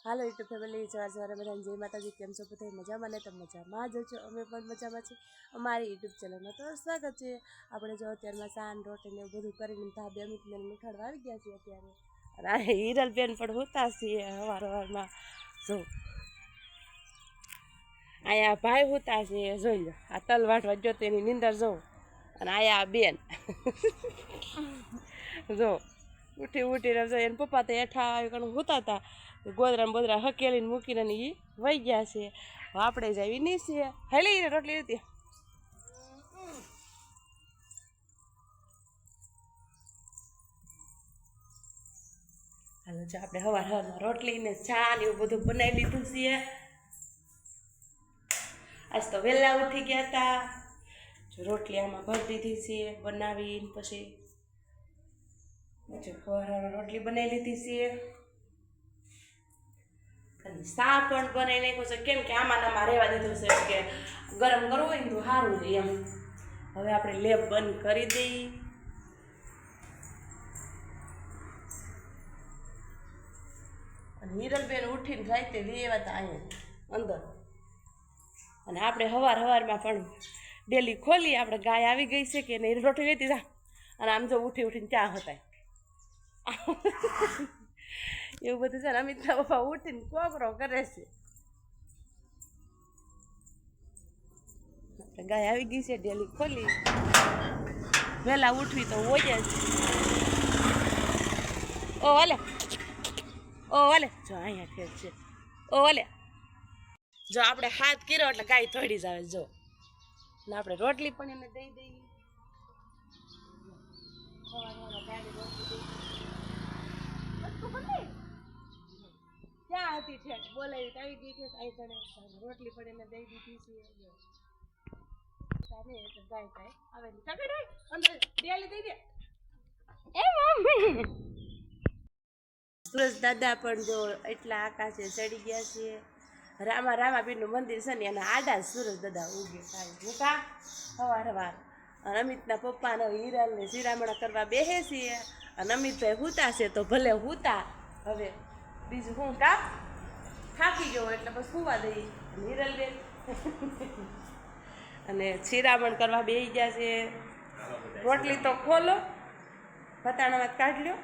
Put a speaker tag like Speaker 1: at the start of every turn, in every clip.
Speaker 1: હાલો YouTube family, સવારે બધાને જય માતાજી. કેમ છો બધા? મજામાં ને? તો મજામાં જ છો. અમે પણ મજામાં છીએ. અમારી યુટ્યુબ ચેનલમાં તો સ્વાગત છે. આપણે જો અત્યારમાં સાન રોટી ને એવું બધું કરીને ધાબે અમિતને મીઠાડવા આવી ગયા છીએ અત્યારે. અને આ હિરલબેન પણ હોતા છીએ સવારમાં. જો અહીંયા ભાઈ હોતા છે, જોઈ લો. આ તલ વાટવા જો તેની નીંદર જો. અને આયા બેન જો ઉઠીને જો એને પપ્પા તો હેઠા હોતા હતા, ગોદરા બોદરા હકેલીને મૂકીને એ વહી ગયા છે. આપણે જ આવી નહીં છીએ. હેલી રોટલી હતી. હાલો જો આપણે સવારમાં રોટલી ને ચા ને એવું બધું બનાવી લીધું છે. આજ તો વહેલા ઉઠી ગયા હતા. જો રોટલી આમાં ભરી દીધી છે બનાવીને. પછી રોટલી બનાવી લીધી છે અને સા પણ બનાવી નાખ્યો છે. કેમ કે આમાં રહેવા દીધું છે કે ગરમ કરવું હોય ને તો સારું રહે એમ. હવે આપણે લેપ બંધ કરી દઈએ. અને હિરલબેન ઉઠીને રાતે લેવા હતા અહીંયા અંદર. અને આપણે સવારમાં પણ ડેલી ખોલી. આપણે ગાય આવી ગઈ છે કે નહીં રોટલી લેતી જા. અને આમ જો ઉઠીને ચા હતા એવું બધું છે ને. અમિતના પપ્પા ઉઠીને કોકરો કરે છે. આપણે ગાય આવી ગઈ છે, ડેલી ખોલી. વહેલા ઉઠવી તો હોય જ. ઓ વાલે જો અહીંયા ખેત છે. ઓ વાલે જો આપણે હાથ કર્યો એટલે ગાય થોડી જ આવે. જો ને આપણે રોટલી પણ એને દઈ દઈએ. ક્યાં હતી છે બોલાવી તો આવી ગઈ છે. રોટલી પણ એને દઈ દીધી છે. ગાય ગાય આવે ડેલી દઈ દે. સુરજ દાદા પણ જો એટલા આકાશે ચડી ગયા છે. રામાપીરનું મંદિર છે ને એના આડા સુરજ દાદા ઉગે કાંઈ મૂકા સવાર. અને અમિતના પપ્પાને હિરલ ને શિરામણા કરવા બેસે છીએ. અને અમિતભાઈ હુતા છે તો ભલે હુતા. હવે બીજું હું કામ થાકી ગયો એટલે બસ સુવા દઈ. હિરલબેન અને શિરામણ કરવા બેસી ગયા છે. રોટલી તો ખોલો, ભતાણામાં કાઢ લ્યો.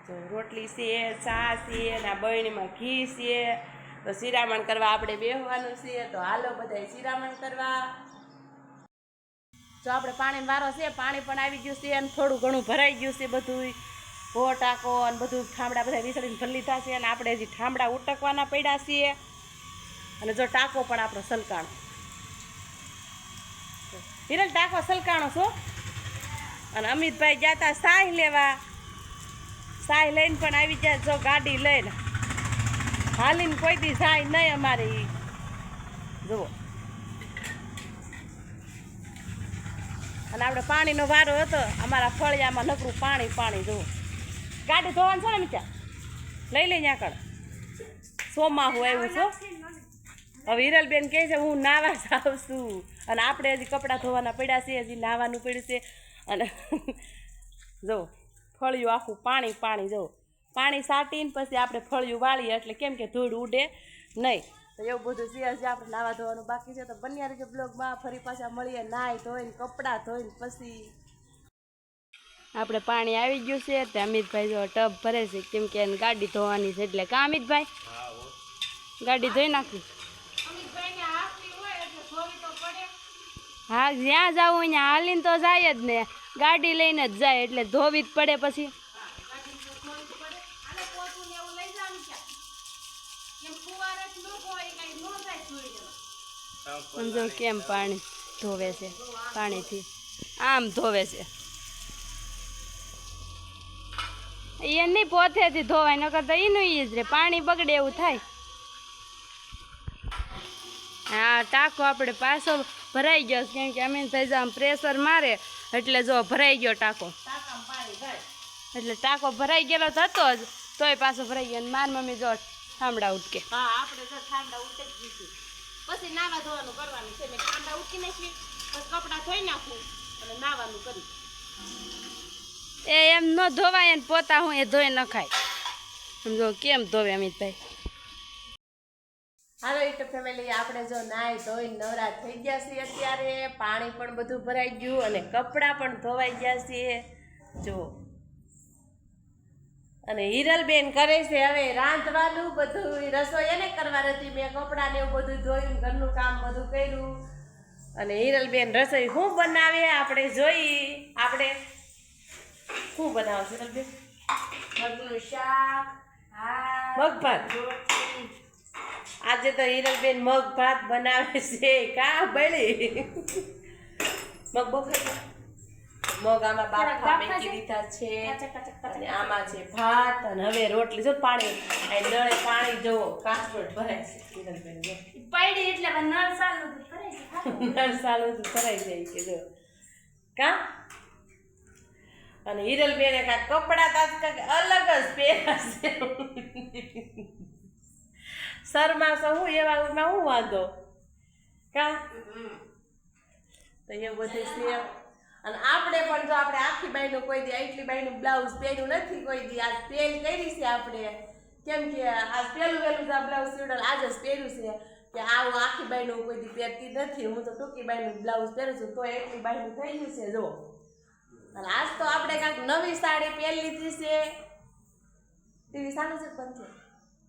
Speaker 1: તો રોટલી છે, ચા છે, ને આ બરણીમાં ઘી છે. તો શિરામણ કરવા આપણે બેસવાનું છે. તો હાલો બધા શિરામણ કરવા. જો આપણે પાણીનો વારો છે, પાણી પણ આવી ગયું છે અને થોડું ઘણું ભરાઈ ગયું છે બધું. ભો ટાંકો અને બધું ઠામડા બધા વિસળીને ભરી લીધા છે. અને આપણે હજી ઠામડા ઉટકવાના પડ્યા છીએ. અને જો ટાંકો પણ આપણો સલકાણો. હિરલ ટાંકો સલકાણો છો. અને અમિતભાઈ ગયા હતા સાહ લેવા. સાહ લઈને પણ આવી જાય. જો ગાડી લઈને હાલીને કોઈ દી જાય નહીં અમારે. જુઓ. અને આપણે પાણીનો વારો હતો. અમારા ફળિયામાં નકરું પાણી જુઓ. ગાડી ધોવાનું છે ને મીચા લઈ લઈને આગળ. સોમાહું આવ્યું છો. હવે હિરલબેન કહે છે હું નાવા જાઉં છું. અને આપણે હજી કપડાં ધોવાના પડ્યા છે, હજી નાવાનું પડ્યું છે. અને જો ફળિયું આખું પાણી જો. પાણી સાટીને પછી આપણે ફળિયું વાળીએ એટલે કેમ કે ધૂળ ઉડે નહીં. તો એવું બધું છે. હજી આપણે નાવા ધોવાનું બાકી છે. તો બન્યા રીતે બ્લોગમાં ફરી પાછા મળીએ. નાહી ધોઈને કપડાં ધોઈને પછી આપણે પાણી આવી ગયું છે. તે અમિતભાઈ જો ટબ ભરે છે કેમ કે એને ગાડી ધોવાની છે એટલે. કા અમિતભાઈ ગાડી ધોઈ નાખી? હા, જ્યાં જવું અહીંયા હાલીને તો જાય જ ને. ગાડી લઈને જ જાય એટલે ધોવી જ પડે પછી. સમજો કેમ પાણી ધોવે છે. પાણીથી આમ ધોવે છે. એ નહીં પોતેથી ધોવાય નકર તો એનું ઈ જ રે. પાણી બગડે એવું થાય. હા, ટાંકો આપણે પાછો ભરાઈ ગયો કેમ કે અમીનભાઈ આમ પ્રેશર મારે એટલે જો ભરાઈ ગયો ટાંકો. એટલે ટાંકો ભરાઈ ગયેલો તો હતો જ તોય પાછો ભરાઈ ગયો. માર મમ્મી જો ઠામડા ઉટકે. હા, આપણે જો ઠામડા ઉટકી દીધું. પછી નાવા ધોવાનું કરવાનું છે. મેં ઠામડા ઉટકી નાખી પછી કપડાં ધોઈ નાખું અને નાવાનું કરી. એ એમ ન ધોવાય ને પોતા હું એ ધોઈ ન ખાય. સમજો કેમ ધોવે અમિતભાઈ. હાલો યુટ્યુબ ફેમિલી, આપણે જો નાઈ ધોઈ નવરા થઈ ગયા છીએ અત્યારે. પાણી પણ બધું ભરાઈ ગયું અને કપડાં પણ ધોવાઈ ગયા છે જો. અને હિરલબેન કરે છે હવે રાંધવાનું બધું. રસોઈ એને કરવાની હતી, મેં કપડાં ને એવું બધું ધોયું, ઘરનું કામ બધું કર્યું. અને હિરલબેન રસોઈ શું બનાવે આપણે જોઈ. આપણે શું બનાવો હિરલબેન? મગનું શાક, મગ ભાત. આજે તો હિરલબેન મગ ભાત બનાવે છે. કા બળી મગ બફાઈ મગ આમાં બાફા મેકી દીધા છે અને આમાં છે ભાત અને હવે રોટલી. જો પાણી આ નળે પાણી જોવો કાચબટ ભરાય છે હિરલબેન જો
Speaker 2: પડી એટલે નળ ચાલુ કરે છે.
Speaker 1: નળ ચાલુ ભરાઈ જાય કે જો કા. અને હિરલબેને કાંઈક કપડાં તાત કાંઈક અલગ જ પહેર્યા છે. શર્મા શું એવામાં હું વાંધો કા. તો એવું બધું છે. અને આપણે પણ જો આપણે આખી બાઈનું કોઈ દી આટલી બાઈનું બ્લાઉઝ પહેર્યું નથી કોઈ દી. આજ પહેલ કરી છે આપણે, કેમ કે આજ પહેલું વહેલું આ બ્લાઉઝ સીવડલ આજે જ પહેર્યું છે કે આવું આખી બાઈનું કોઈ દી પહેરતી નથી. હું તો ટૂંકી બાઈનું બ્લાઉઝ પહેરું છું તો એટલી બાઈનું થઈ ગયું છે જો. અને આજ તો આપણે કાંઈક નવી સાડી પહેરી લીધી છે. ટીવી સારું છે બંધ છે?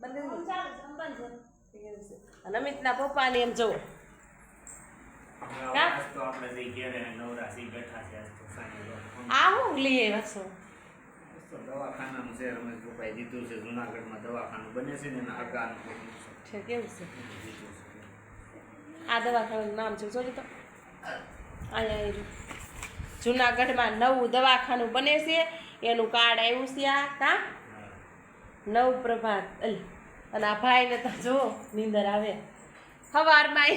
Speaker 1: બંધ છે. અને અમિતના પપ્પાને એમ જુઓ આ હું લઈ આવ્યા છો?
Speaker 3: દવાખાનાનું છે, રમેશ પપ્પાએ દીધું છે. જુનાગઢમાં દવાખાનું બને છે ને એના આગળનું
Speaker 1: છે. કેવું છે આ દવાખાનાનું નામ છે? જોજો તો અહીંયા જુનાગઢમાં નવું દવાખાનું બને છે એનું કાર્ડ આવ્યું છે આ કા નવ પ્રભાત. અને આ ભાઈને તો જો નીંદર આવે સવારમાં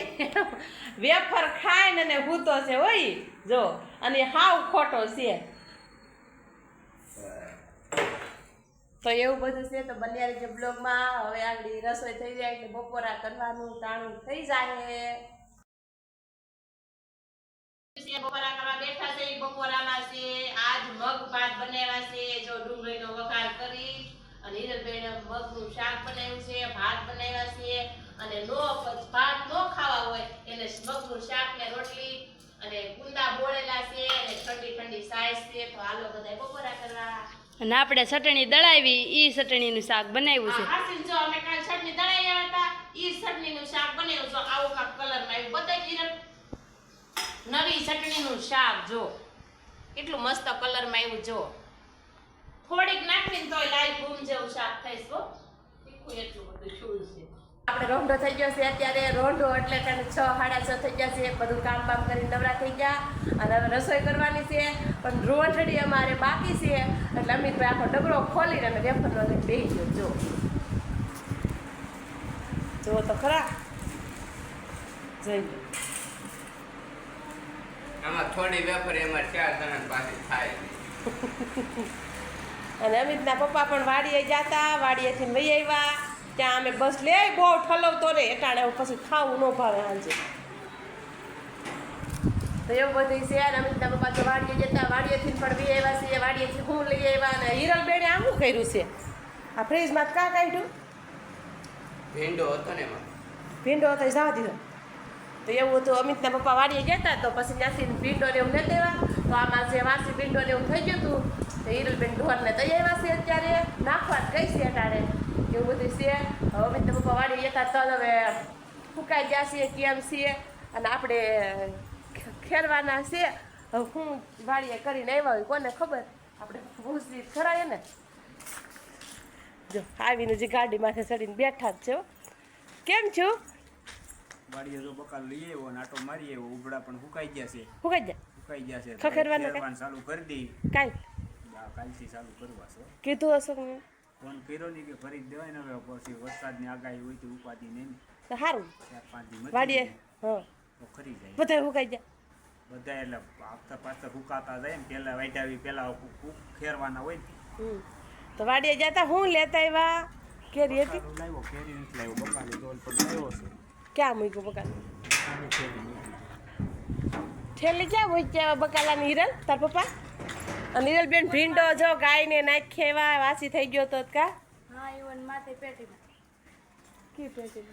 Speaker 1: વેફર ખાઈને ને હૂતો છે હોય જો. અને હાવ ખોટો છે. તો એવું બધું છે. તો બન્યા રહેજો બ્લોગમાં. હવે આગળ રસોઈ થઈ જાય એટલે બપોરા કરવાનું ટાણું થઈ જાય. બપોરા કરવા બેઠા છે. બપોરામાં છે આજ મગ ભાત બનાવ્યા છે જો ડુંગળીનો વઘાર કરી. અને હિરલબેને મગનું શાક બનાવ્યું છે, ભાત બનાવ્યા છે. અને ભાત નો ખાવા હોય એને મગનું શાક ને રોટલી અને ગુંદા બોળેલા છે અને ઠંડી ઠંડી સાઈઝ છે. તો હાલો બધા બપોરા કરવા.
Speaker 2: અને આપણે ચટણી દળાવી ઈ ચટણીનું શાક બનાવ્યું છે.
Speaker 1: હાસીન જો અમે કાલ ચટણી દળાઈ આવ્યા હતા ઈ ચટણીનું શાક બનાવ્યું છે. આવું કાક કલરમાં આવ્યું બતાય હિરલ. નવી ચટણીનું શાક જો કેટલું મસ્ત કલરમાં આવ્યું જો. થોડીક નાખીને તોય લાલ ઘૂમ જેવું શાક થઈશ હો. તીખું એટલું બધું છૂળ છે. આપણે રોંઢો થઈ ગયો છે અત્યારે. રોંઢો એટલે કાંઈ 6 સાડા 6 થઈ ગયા છે. બધું કામ બામ કરીને નવરા થઈ ગયા અને હવે રસોઈ કરવાની છે. પણ રોંઢડી અમારે બાકી છે એટલે અમિતભાઈ આખો ડબરો ખોલીને અને વેફરનો લઈને બેસી ગયો જો. જુઓ તો ખરા જોઈ લો.
Speaker 3: આમાં થોડી વેફર એમાં 4 જણા પાસે થાય.
Speaker 1: અને અમિતના પપ્પા પણ વાડીએ જતા. વાડીએથી વહી આવ્યા ત્યાં અમે બસ લે બહુ ઠલવતો રે એટાણે પછી ખાવું ન ભાવે સાંજે. તો એવું બધું છે. અને અમિતના પપ્પા તો વાડીએ જતા. વાડીએથી પણ વહી આવ્યા છે. વાડીએથી હું લઈ આવ્યા. અને હિરલબેને આ શું કર્યું છે? આ ફ્રીજમાં કાં કાઢ્યું?
Speaker 3: ભીંડો હતો ને એમાં.
Speaker 1: ભીંડો હતો એ જવા દીધો. તો એવું હતું અમિતના પપ્પા વાડીએ જતા તો પછી ત્યાંથી ભીંડો ને એવું નથી દેવા. તો આમાં જે વાસી ભીંડો ને એવું થઈ ગયું હતું તો હિરલબેન ઢોરને તઈ આવ્યા છે અત્યારે નાખવા જ ગઈ છે અટાણે. એવું બધું છે. હવે અમિતના પપ્પા વાડીએ જતા તલ હવે ફૂંકાઈ ગયા છીએ કેમ છીએ અને આપણે ખેરવાના છે. હવે હું વાડીએ કરીને આવ્યા હોય કોને ખબર. આપણે ભૂસી ખરાય ને જો આવીને જે ગાડી માથે ચડીને બેઠા જ છે. કેમ છું?
Speaker 3: વાડીએ જો બકાલ લઈ આવ્યો નાટો મારી આવ્યો. ઉભડા પણ સુકાઈ ગયા છે.
Speaker 1: ફૂંકાઈ ગયા
Speaker 3: છે.
Speaker 1: ખખેરવાના
Speaker 3: ચાલુ કરી દઈ. કાલથી ચાલુ કરવા છે.
Speaker 1: કીધું હશે
Speaker 3: ફોન કર્યો નહીં કે ફરી દેવાય ને. હવે પછી વરસાદની આગાહી હોય તો ઉપાધિ નહીં.
Speaker 1: સારું
Speaker 3: 4-5 દી
Speaker 1: વાડીએ હા
Speaker 3: તો ખરી જાય.
Speaker 1: બધા ફૂંકાઈ ગયા
Speaker 3: બધા એટલે આગતા પાછળ હુકાતા જાય ને. પહેલા વાઢાવી પહેલા ખેરવાના હોય ને.
Speaker 1: તો વાડીએ જતા હું લેતા આવ્યા કેરી હતી.
Speaker 3: લાવ્યો કેરી નથી લાવ્યો. બકાલે ડોલ પર લાવ્યો છે.
Speaker 1: ક્યાં મૂક્યું બકાલ? ઠેલી ક્યાં મૂક્યા બકાલાની હિરલ તાર પપ્પા? અને હિરલબેન ભીંડો જો ગાયને નાખી એવા વાસી થઈ ગયો તો કા
Speaker 2: હા આવ્યું માથે પેટીમાં
Speaker 1: કી પેટી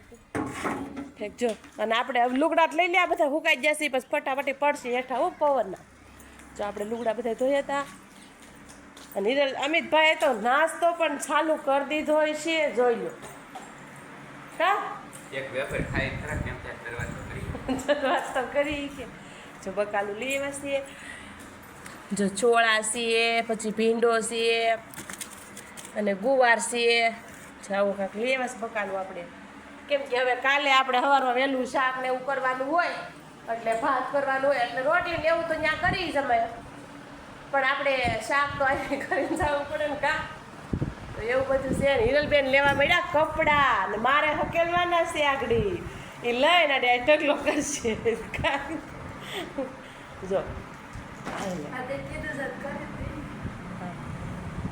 Speaker 1: ઠીક જો અને આપણે હવે લુગડા લઈ લે બધા હુકાઈ જશે પછી ફટાફટી પડશે હેઠા હો પવનના જો આપણે લુગડા બધા ધોયા હતા અને હિરલ અમિતભાઈએ તો નાસ્તો પણ ચાલુ કરી દીધો છે જોઈ લો હા
Speaker 3: એક વેફર ખાઈ ખરા કેમ ત્યાં દરવાજો કરી
Speaker 1: વાત તો કરી કે જો બકાલું લઈ આવ્યા છીએ જો ચોળા છીએ પછી ભીંડો છીએ અને ગુવાર છીએ આવું કાંઈક લઈ આવ્યા છે બકાલું આપણે કેમ કે હવે કાલે આપણે સવારમાં વહેલું શાક ને એવું કરવાનું હોય એટલે ભાત કરવાનું હોય એટલે રોટલી ને એવું તો ત્યાં કરી જમાય પણ આપણે શાક તો અહીં કરીને જવું પડે ને કા તો એવું બધું છે ને હિરલબેન લેવા મળ્યા કપડાં અને મારે હકેલવાના છે આગળી એ લઈને ઢગલો કરશે જો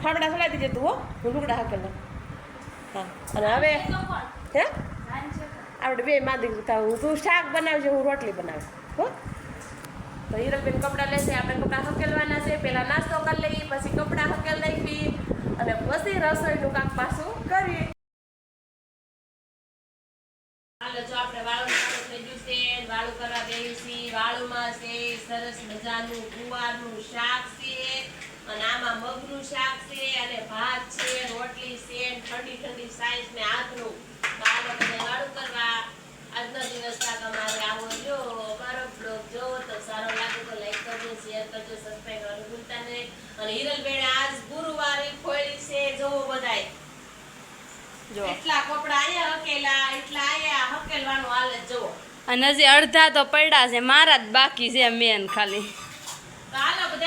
Speaker 1: ફામડા ખોલાવી દીજે તું હો હું લુગડા હકેલ હા અને હવે હે આપણે બે માં દીકરી હું તું શાક બનાવજે હું રોટલી બનાવું હો તો હિરલબેન કપડાં લેશે આપણે કપડાં હકેલવાના છે પહેલાં નાસ્તો કરી લઈએ પછી કપડાં હકેલ નાખી અને પછી રસોઈનું કામ પાછું કરીએ હાલો જો આપણે વાળું ચાલુ થઈ ગયું છે વાળું કરવા બેસી છીએ વાળુમાં છે સરસ મજાનું ગુવારનું શાક છે અને આમાં મગનું શાક છે અને ભાત છે રોટલી છે ઠંડી ઠંડી સાઈઝ ને હાથનું તો આ લોકોને વાળું કરવા આજનો દિવસ તમારે આવો જો અમારો બ્લોગ જોવો તો સારો લાગે તો લાઈક કરજો શેર કરજો સબસ્ક્રાઈબ કરવાનું ભૂલતા નહીં અને હિરલબેન આજ ગુરુવારે ખોલી છે જોવો બધાય જો એટલા કપડા અહીંયા હકેલા એટલા અહીંયા હકેલવાનું હાલત જોવો
Speaker 2: અને હજી અડધા તો પડ્યા છે મારા જ બાકી છે મેન ખાલી